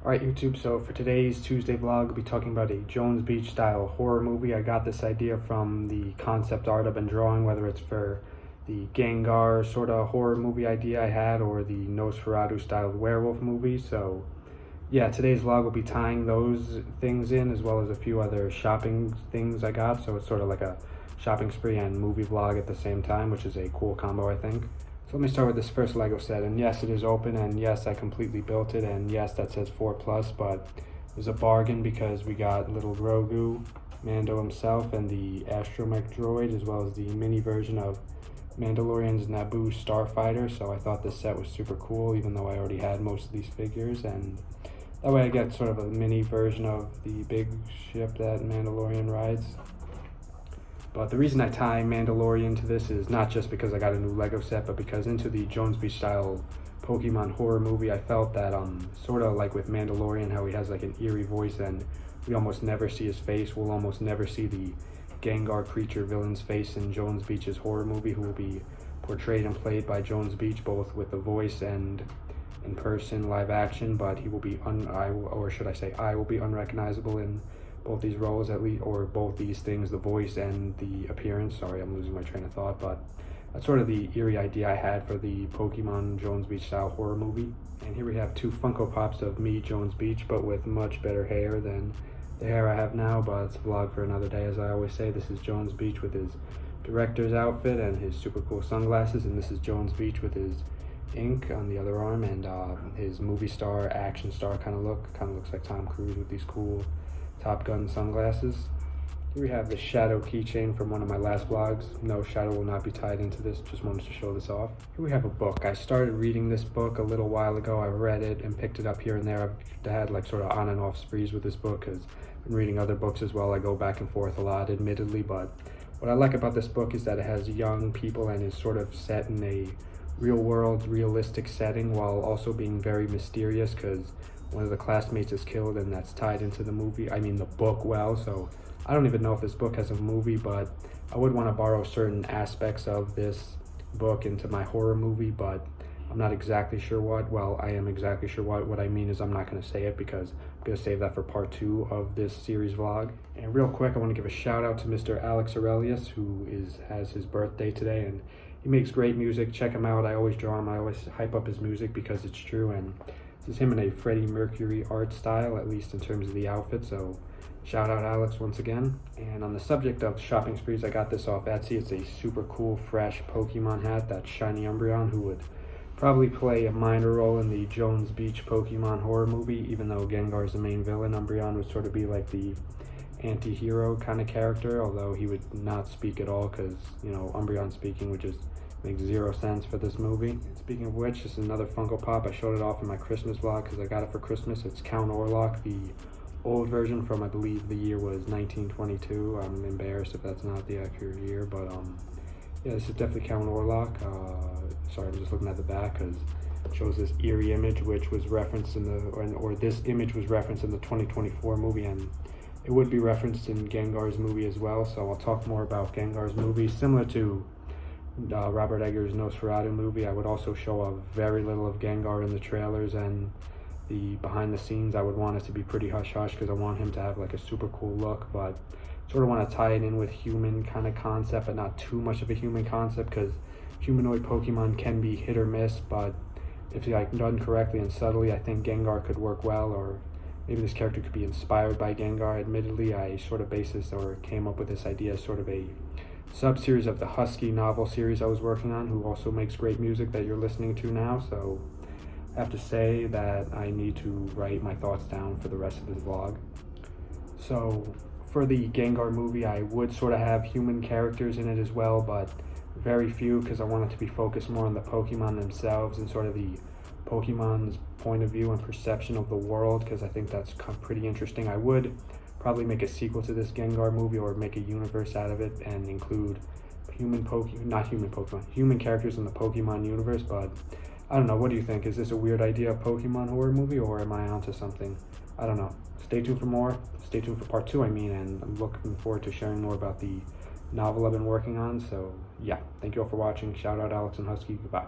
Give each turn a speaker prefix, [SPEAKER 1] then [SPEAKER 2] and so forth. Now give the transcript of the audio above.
[SPEAKER 1] Alright YouTube, so for today's Tuesday vlog, we'll be talking about a Jones Beach style horror movie. I got this idea from the concept art I've been drawing, whether it's for the Gengar sort of horror movie idea I had or the Nosferatu style werewolf movie. So yeah, today's vlog will be tying those things in as well as a few other shopping things I got. So it's sort of like a shopping spree and movie vlog at the same time, which is a cool combo I think. So let me start with this first Lego set, and yes, it is open, and yes, I completely built it, and yes, that says 4+, but it was a bargain because we got little Grogu, Mando himself, and the astromech droid, as well as the mini version of Mandalorian's Naboo starfighter. So I thought this set was super cool, even though I already had most of these figures, and that way I get sort of a mini version of the big ship that Mandalorian rides. But the reason I tie Mandalorian to this is not just because I got a new Lego set, but because into the Jones Beach style Pokemon horror movie, I felt that sort of like with Mandalorian, how he has like an eerie voice and we almost never see his face. We'll almost never see the Gengar creature villain's face in Jones Beach's horror movie, who will be portrayed and played by Jones Beach, both with the voice and in person live action. But he will be I will be unrecognizable in both these roles, at least, or both these things, the voice and the appearance. Sorry, I'm losing my train of thought, but that's sort of the eerie idea I had for the Pokemon Jones Beach style horror movie. And here we have two Funko Pops of me, Jones Beach, but with much better hair than the hair I have now, but it's a vlog for another day. As I always say, this is Jones Beach with his director's outfit and his super cool sunglasses, and this is Jones Beach with his ink on the other arm and his movie star, action star kind of look. Kind of looks like Tom Cruise with these cool Top Gun sunglasses. Here we have the shadow keychain from one of my last vlogs. No, shadow will not be tied into this, just wanted to show this off. Here we have a book. I started reading this book a little while ago. I read it and picked it up here and there. I've had like sort of on and off sprees with this book because I've been reading other books as well. I go back and forth a lot, admittedly, but what I like about this book is that it has young people and is sort of set in a real world, realistic setting while also being very mysterious, because one of the classmates is killed, and that's tied into the the book well. So I don't even know if this book has a movie, but I would want to borrow certain aspects of this book into my horror movie, but I'm not exactly sure what. Well, I am exactly sure what. What I mean is I'm not going to say it because I'm going to save that for part 2 of this series vlog. And real quick, I want to give a shout out to Mr. Alex Aurelius, who has his birthday today, and he makes great music. Check him out. I always draw him. I always hype up his music because it's true, and this is him in a Freddie Mercury art style, at least in terms of the outfit. So shout out Alex once again. And on the subject of shopping sprees, I got this off Etsy. It's a super cool, fresh Pokemon hat, that shiny Umbreon, who would probably play a minor role in the Jones Beach Pokemon horror movie. Even though Gengar is the main villain, Umbreon would sort of be like the anti-hero kind of character, although he would not speak at all because, you know, Umbreon speaking would just makes 0 sense for this movie. And speaking of which, this is another Funko Pop. I showed it off in my Christmas vlog because I got it for Christmas. It's Count Orlok, the old version from, I believe the year was 1922. I'm embarrassed if that's not the accurate year, but yeah, this is definitely Count Orlok. Sorry, I'm just looking at the back because it shows this eerie image, which was referenced in the, or this image was referenced in the 2024 movie, and it would be referenced in Gengar's movie as well. So I'll talk more about Gengar's movie, similar to Robert Eggers' Nosferatu movie. I would also show a very little of Gengar in the trailers and the behind the scenes. I would want it to be pretty hush-hush because I want him to have like a super cool look, but sort of want to tie it in with human kind of concept, but not too much of a human concept, because humanoid Pokemon can be hit or miss, but if like done correctly and subtly, I think Gengar could work well, or maybe this character could be inspired by Gengar. Admittedly, I sort of based this, or came up with this idea as sort of a sub-series of the Husky novel series I was working on, who also makes great music that you're listening to now. So I have to say that I need to write my thoughts down for the rest of this vlog. So for the Gengar movie, I would sort of have human characters in it as well, but very few, because I want it to be focused more on the Pokemon themselves and sort of the Pokemon's point of view and perception of the world, because I think that's pretty interesting. I would probably make a sequel to this Gengar movie, or make a universe out of it and include human characters in the Pokemon universe. But I don't know, what do you think? Is this a weird idea, Pokemon horror movie, or am I onto something? I don't know. Stay tuned for more. Stay tuned for part 2, and I'm looking forward to sharing more about the novel I've been working on. So yeah, thank you all for watching. Shout out Alex and Husky. Goodbye.